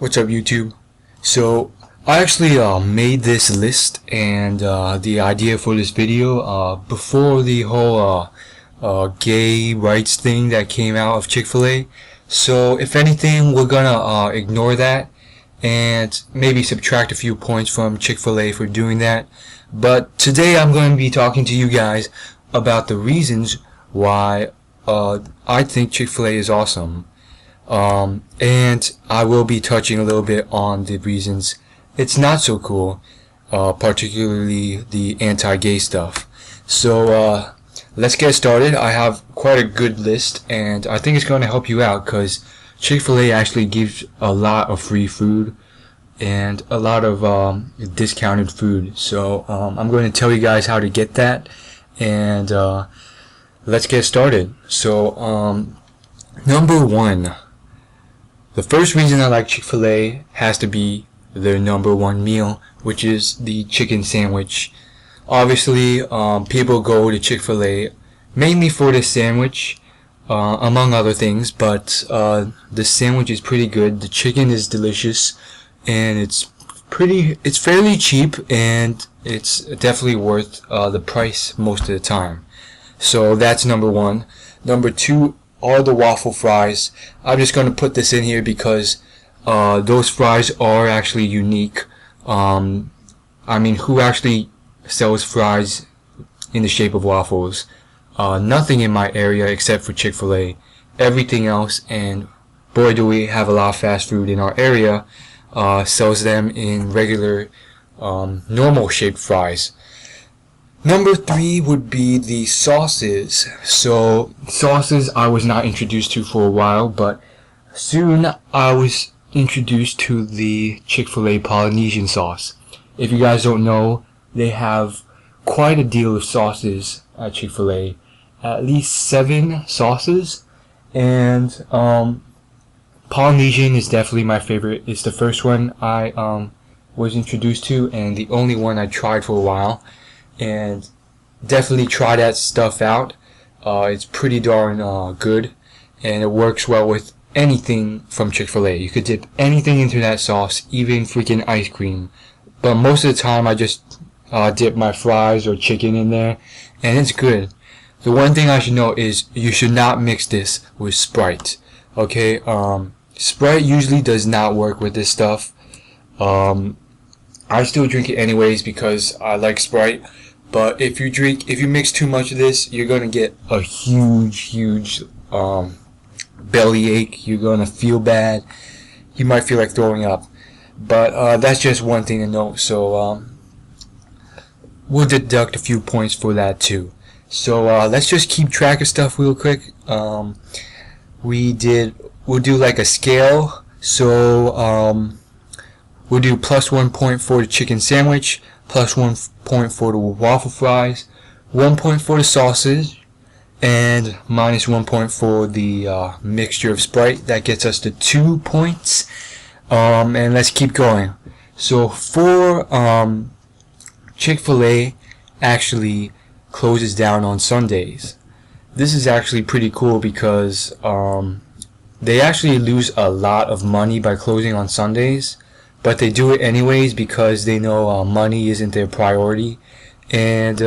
What's up, YouTube? So I actually made this list and the idea for this video before the whole gay rights thing that came out of Chick-fil-A. So if anything, we're gonna ignore that and maybe subtract a few points from Chick-fil-A for doing that. But today I'm going to be talking to you guys about the reasons why I think Chick-fil-A is awesome. And I will be touching a little bit on the reasons it's not so cool, particularly the anti-gay stuff. So let's get started. I have quite a good list, and I think it's going to help you out because Chick-fil-A actually gives a lot of free food and a lot of discounted food. So I'm going to tell you guys how to get that, and let's get started. So number one. The first reason I like Chick-fil-A has to be their number one meal, which is the chicken sandwich. Obviously, people go to Chick-fil-A mainly for the sandwich, among other things, but the sandwich is pretty good. The chicken is delicious, and it's fairly cheap, and it's definitely worth the price most of the time. So that's number one. Number two are the waffle fries. I'm just going to put this in here because those fries are actually unique. I mean, who actually sells fries in the shape of waffles? Nothing in my area except for Chick-fil-A. Everything else, and boy do we have a lot of fast food in our area, sells them in regular normal shaped fries. Number three would be the sauces. So sauces I was not introduced to for a while, but soon I was introduced to the Chick-fil-A Polynesian sauce. If you guys don't know, they have quite a deal of sauces at Chick-fil-A. At least 7 sauces, and Polynesian is definitely my favorite. It's the first one I was introduced to, and the only one I tried for a while. And definitely try that stuff out. It's pretty darn good, and it works well with anything from Chick-fil-A. You could dip anything into that sauce, even freaking ice cream. But most of the time I just dip my fries or chicken in there, and it's good. The one thing I should know is you should not mix this with Sprite. Okay, Sprite usually does not work with this stuff. I still drink it anyways because I like Sprite. But if you mix too much of this, you're gonna get a huge belly ache. You're gonna feel bad. You might feel like throwing up. But that's just one thing to note. So we'll deduct a few points for that too. So let's just keep track of stuff real quick. We'll do like a scale. So we'll do +1 point for the chicken sandwich, +1 point for the waffle fries, 1 point for the sauces, and -1 point for the mixture of Sprite. That gets us to 2 points. And let's keep going. So for Chick-fil-A actually closes down on Sundays. This is actually pretty cool because they actually lose a lot of money by closing on Sundays. But they do it anyways because they know money isn't their priority, and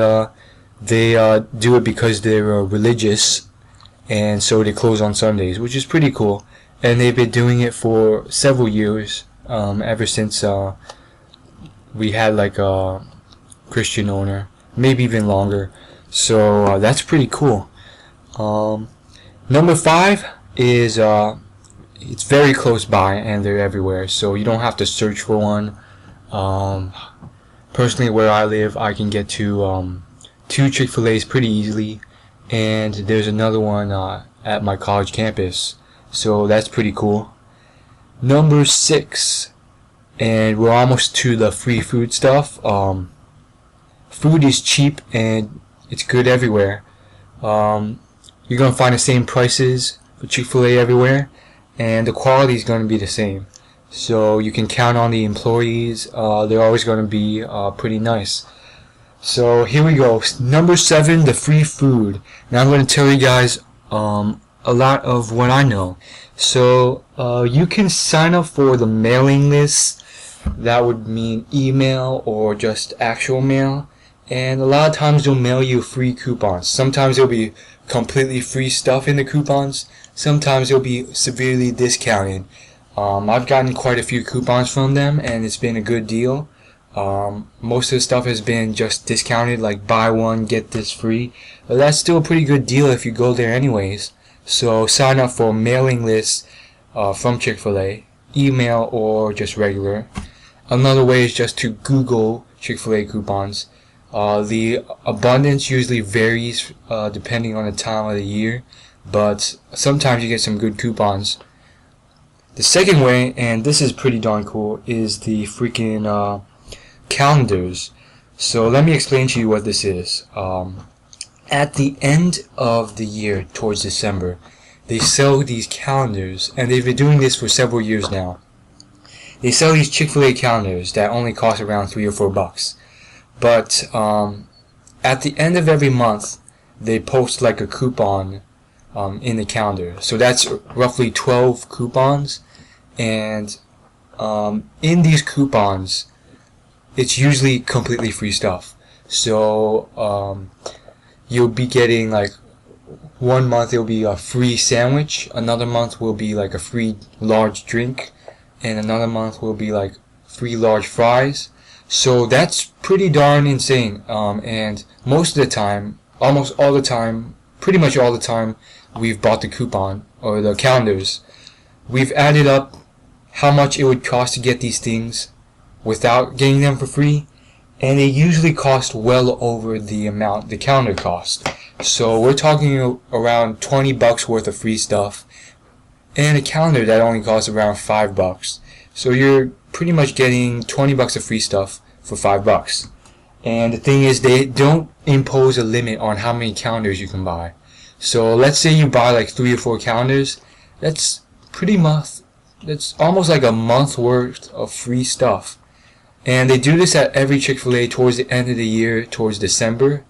they do it because they're religious, and so they close on Sundays, which is pretty cool. And they've been doing it for several years, ever since we had like a Christian owner, maybe even longer. So that's pretty cool. Number 5 is it's very close by, and they're everywhere, so you don't have to search for one. Personally, where I live, I can get to 2 Chick-fil-A's pretty easily, and there's another one at my college campus, so that's pretty cool. Number 6, and we're almost to the free food stuff. Food is cheap and it's good everywhere. You're gonna find the same prices for Chick-fil-A everywhere, and the quality is going to be the same. So you can count on the employees. They're always going to be pretty nice. So here we go. Number 7, the free food. Now I'm going to tell you guys a lot of what I know. So you can sign up for the mailing list. That would mean email or just actual mail. And a lot of times they'll mail you free coupons. Sometimes there'll be completely free stuff in the coupons. Sometimes they'll be severely discounted. I've gotten quite a few coupons from them, and it's been a good deal. Most of the stuff has been just discounted, like buy one, get this free. But that's still a pretty good deal if you go there anyways. So sign up for mailing lists from Chick-fil-A, email or just regular. Another way is just to Google Chick-fil-A coupons. The abundance usually varies depending on the time of the year, but sometimes you get some good coupons. The second way, and this is pretty darn cool, is the freaking calendars. So let me explain to you what this is. At the end of the year, towards December, they sell these calendars, and they've been doing this for several years now. They sell these Chick-fil-A calendars that only cost around $3 or $4. But at the end of every month, they post like a coupon in the calendar. So that's roughly 12 coupons, and in these coupons, it's usually completely free stuff. So you'll be getting like one month it'll be a free sandwich, another month will be like a free large drink, and another month will be like free large fries. So that's pretty darn insane. And most of the time, almost all the time, pretty much all the time we've bought the coupon or the calendars, we've added up how much it would cost to get these things without getting them for free, and they usually cost well over the amount the calendar costs. So we're talking around $20 worth of free stuff, and a calendar that only costs around $5. So you're pretty much getting $20 of free stuff for $5. And the thing is, they don't impose a limit on how many calendars you can buy. So let's say you buy like 3 or 4 calendars, that's almost like a month worth of free stuff. And they do this at every Chick-fil-A towards the end of the year, towards December.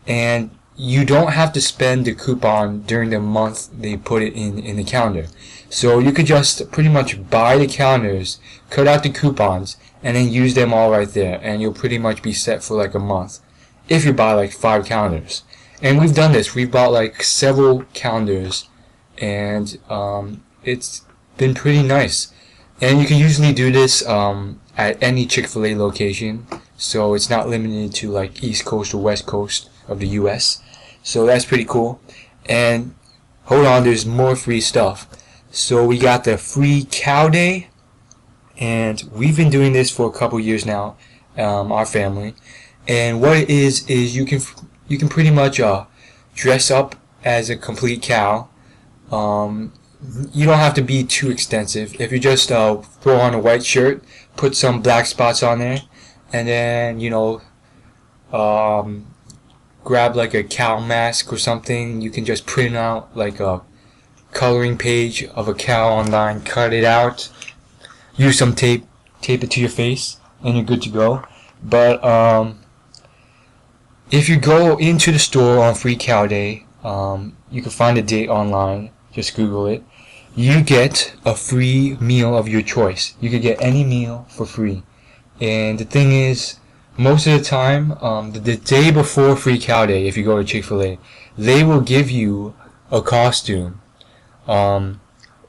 And you don't have to spend the coupon during the month they put it in the calendar. So you could just pretty much buy the calendars, cut out the coupons, and then use them all right there. And you'll pretty much be set for like a month if you buy like 5 calendars. And we've done this. We've bought like several calendars, and it's been pretty nice. And you can usually do this at any Chick-fil-A location, so it's not limited to like East Coast or West Coast of the US. So that's pretty cool. And hold on, there's more free stuff. So we got the free cow day, and we've been doing this for a couple years now, our family. And what it is you can pretty much dress up as a complete cow. You don't have to be too extensive. If you just throw on a white shirt, put some black spots on there, and then grab like a cow mask or something. You can just print out like a coloring page of a cow online, cut it out, use some tape it to your face, and you're good to go. But if you go into the store on Free Cow Day, you can find a date online. Just Google it. You get a free meal of your choice. You can get any meal for free. And the thing is, most of the time, the day before Free Cow Day, if you go to Chick-fil-A, they will give you a costume. They'll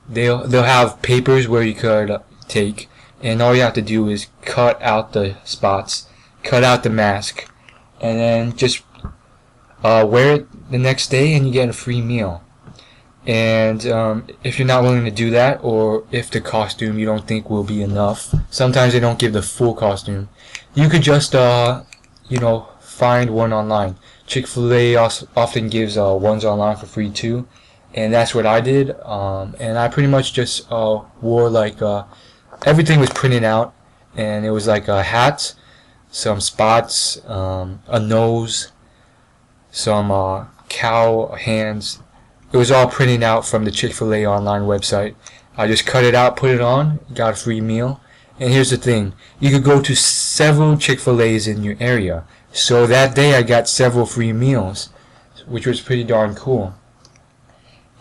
have papers where you could take, and all you have to do is cut out the spots, cut out the mask, and then just wear it the next day, and you get a free meal. And if you're not willing to do that, or if the costume you don't think will be enough, sometimes they don't give the full costume, you could just find one online. Chick-fil-A often gives ones online for free too, and that's what I did. And I pretty much just wore like everything was printed out, and it was like a hat, some spots, a nose, some cow hands. It was all printed out from the Chick-fil-A online website. I just cut it out, put it on, got a free meal. And here's the thing, you could go to several Chick-fil-A's in your area. So that day I got several free meals, which was pretty darn cool.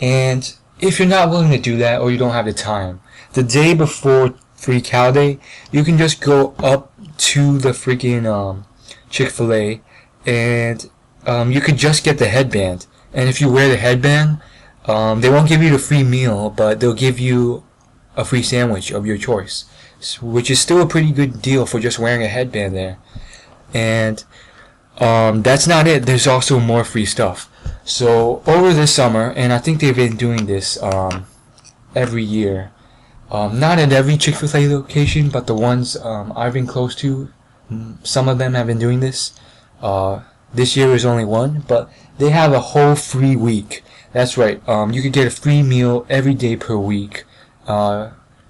And if you're not willing to do that, or you don't have the time, the day before free cow day, you can just go up to the freaking Chick-fil-A, and you could just get the headband. And if you wear the headband, they won't give you the free meal, but they'll give you a free sandwich of your choice, which is still a pretty good deal for just wearing a headband there. And that's not it. There's also more free stuff. So over this summer, and I think they've been doing this every year, not at every Chick-fil-A location, but the ones I've been close to, some of them have been doing this. This year is only one, but they have a whole free week. That's right. You could get a free meal every day per week.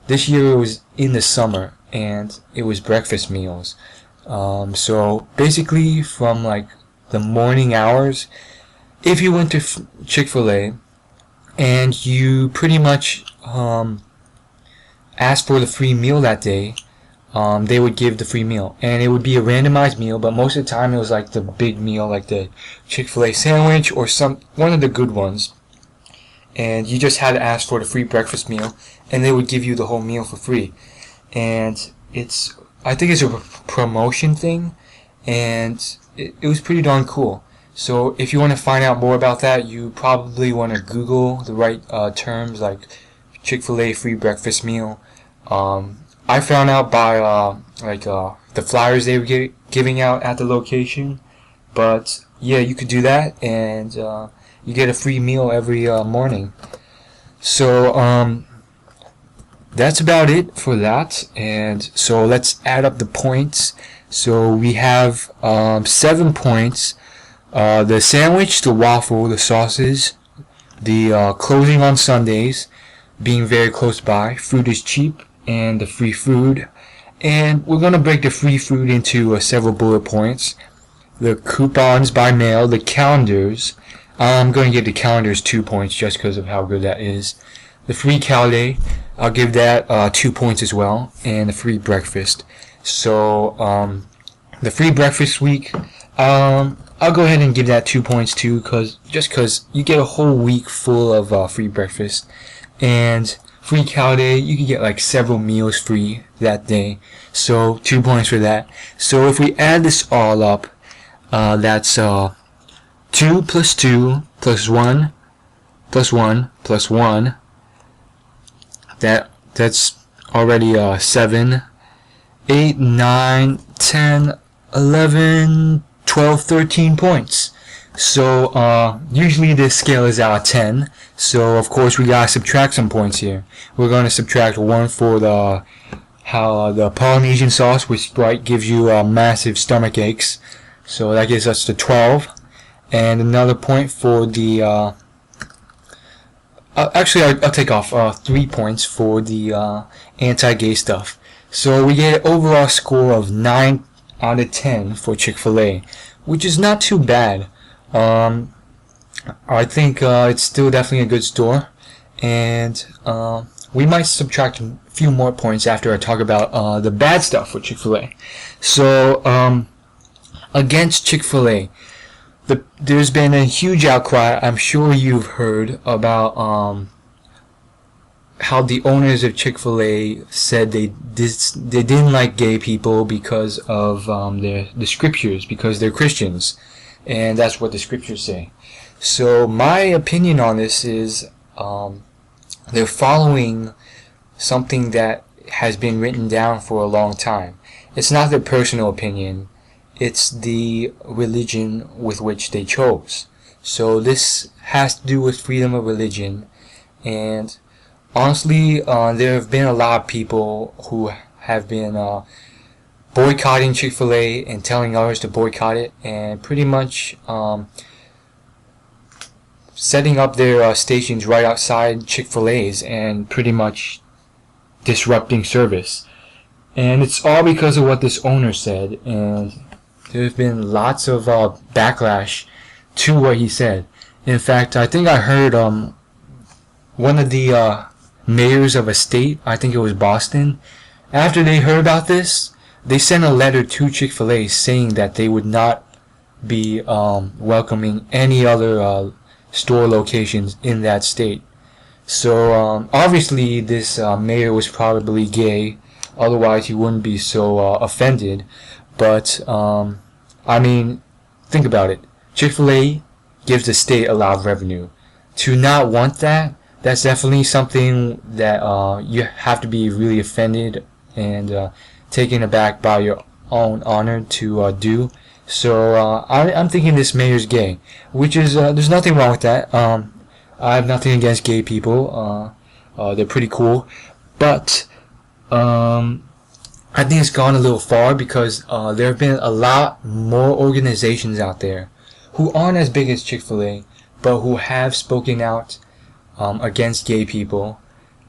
This year it was in the summer, and it was breakfast meals. So basically, from like the morning hours, if you went to Chick-fil-A and you pretty much asked for the free meal that day, they would give the free meal, and it would be a randomized meal, but most of the time it was like the big meal, like the Chick-fil-A sandwich or one of the good ones, and you just had to ask for the free breakfast meal, and they would give you the whole meal for free. And I think it's a promotion thing, and it was pretty darn cool. So if you want to find out more about that, you probably want to Google the right terms, like Chick-fil-A free breakfast meal. I found out by the flyers they were giving out at the location. But yeah, you could do that, and you get a free meal every morning. So that's about it for that. And so let's add up the points. So we have 7 points. The sandwich, the waffle, the sauces, the closing on Sundays, being very close by, food is cheap, and the free food. And we're going to break the free food into several bullet points. The coupons by mail, the calendars. I'm going to give the calendars 2 points just because of how good that is. The free cow day, I'll give that 2 points as well. And the free breakfast. So the free breakfast week, I'll go ahead and give that 2 points too, just because you get a whole week full of free breakfast. And free cow day, you can get like several meals free that day. So 2 points for that. So if we add this all up, that's 2 plus 2 plus 1 plus 1 plus 1. That's already 7, 8, 9, 10, 11, 12, 13 points. So usually this scale is out of 10. So of course we gotta subtract some points here. We're gonna subtract 1 for the Polynesian sauce with Sprite gives you massive stomach aches. So that gives us the 12, and another point for the actually I'll take off 3 points for the anti-gay stuff. So we get an overall score of 9 out of 10 for Chick-fil-A, which is not too bad. I think it's still definitely a good store, and we might subtract a few more points after I talk about the bad stuff with Chick-fil-A. So against Chick-fil-A, there's been a huge outcry. I'm sure you've heard about how the owners of Chick-fil-A said they didn't like gay people because of the scriptures, because they're Christians, and that's what the scriptures say. So my opinion on this is they're following something that has been written down for a long time. It's not their personal opinion, it's the religion with which they chose. So this has to do with freedom of religion, and honestly, there have been a lot of people who have been boycotting Chick-fil-A and telling others to boycott it, and pretty much setting up their stations right outside Chick-fil-A's and pretty much disrupting service. And it's all because of what this owner said, and there's been lots of backlash to what he said. In fact, I think I heard one of the mayors of a state, I think it was Boston, after they heard about this, they sent a letter to Chick-fil-A saying that they would not be welcoming any other store locations in that state. So obviously this mayor was probably gay, otherwise he wouldn't be so offended. But I mean, think about it. Chick-fil-A gives the state a lot of revenue. To not want that, that's definitely something that you have to be really offended and taken aback by your own honor to do. So I'm thinking this mayor's gay, which is there's nothing wrong with that. I have nothing against gay people. They're pretty cool, but I think it's gone a little far because there have been a lot more organizations out there who aren't as big as Chick-fil-A, but who have spoken out against gay people.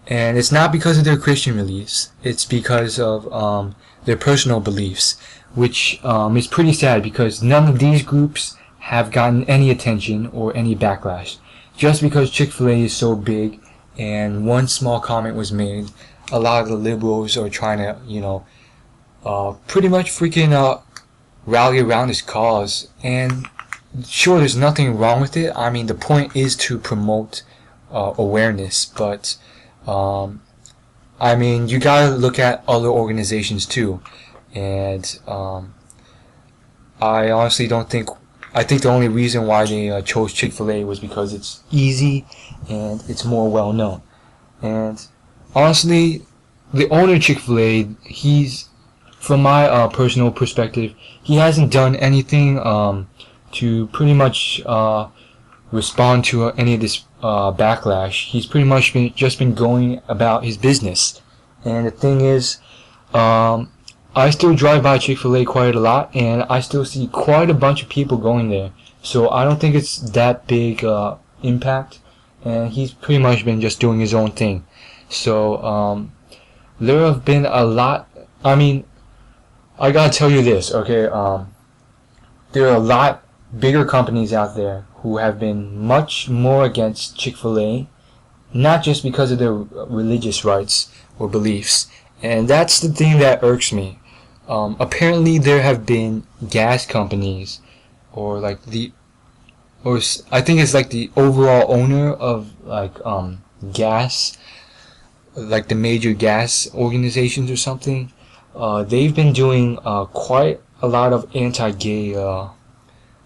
And it's not because of their Christian beliefs. It's because of their personal beliefs, which is pretty sad because none of these groups have gotten any attention or any backlash. Just because Chick-fil-A is so big and one small comment was made, a lot of the liberals are trying to, pretty much freaking rally around this cause. And sure, there's nothing wrong with it. I mean, the point is to promote awareness, but I mean, you gotta look at other organizations too. And I honestly don't think. I think the only reason why they chose Chick-fil-A was because it's easy and it's more well known. And honestly, the owner of Chick-fil-A, he's, from my personal perspective, he hasn't done anything to pretty much respond to any of this backlash. He's pretty much just been going about his business. And the thing is, I still drive by Chick-fil-A quite a lot, and I still see quite a bunch of people going there. So I don't think it's that big impact, and he's pretty much been just doing his own thing. So there have been a lot. I mean, I gotta tell you this, okay? There are a lot bigger companies out there who have been much more against Chick-fil-A, not just because of their religious rights or beliefs. And that's the thing that irks me. Apparently there have been gas companies, or I think it's like the overall owner of gas, like the major gas organizations or something. They've been doing quite a lot of anti-gay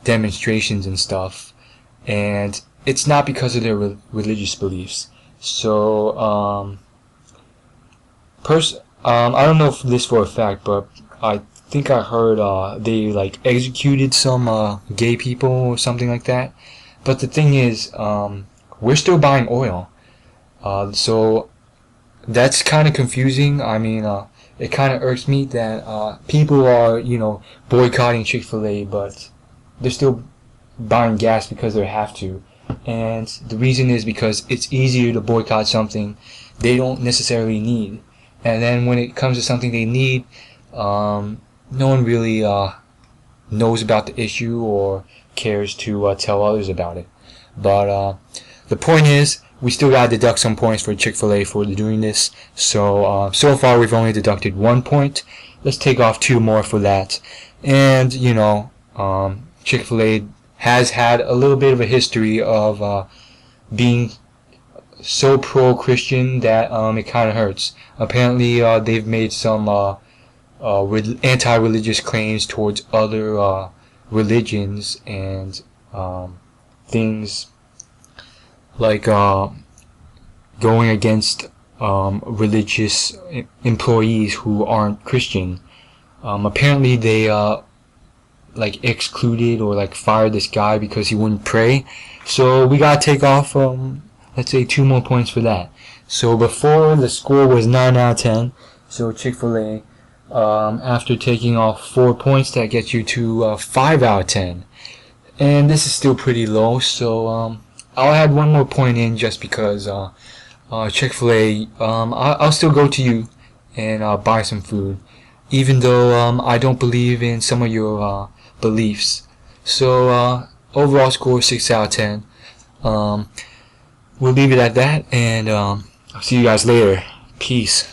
demonstrations and stuff, and it's not because of their religious beliefs. So I don't know if this for a fact, but I think I heard they executed some gay people or something like that. But the thing is, we're still buying oil, so that's kind of confusing. I mean, it kind of irks me that people are boycotting Chick-fil-A, but they're still buying gas because they have to. And the reason is because it's easier to boycott something they don't necessarily need. And then when it comes to something they need, no one really knows about the issue or cares to tell others about it. But the point is, we still gotta deduct some points for Chick-fil-A for doing this. So so far we've only deducted 1 point. Let's take off 2 more for that. And Chick-fil-A has had a little bit of a history of being so pro-Christian that it kind of hurts. Apparently they've made some anti-religious claims towards other religions and things like going against religious employees who aren't Christian. Apparently they excluded or fired this guy because he wouldn't pray. So we gotta take off let's say 2 more points for that. So before, the score was 9 out of 10. So Chick-fil-A, after taking off 4 points, that gets you to 5 out of 10. And this is still pretty low, so I'll add 1 more point in just because Chick-fil-A, I'll still go to you and buy some food, even though I don't believe in some of your beliefs. So overall score 6 out of 10. We'll leave it at that, and I'll see you guys later. Peace.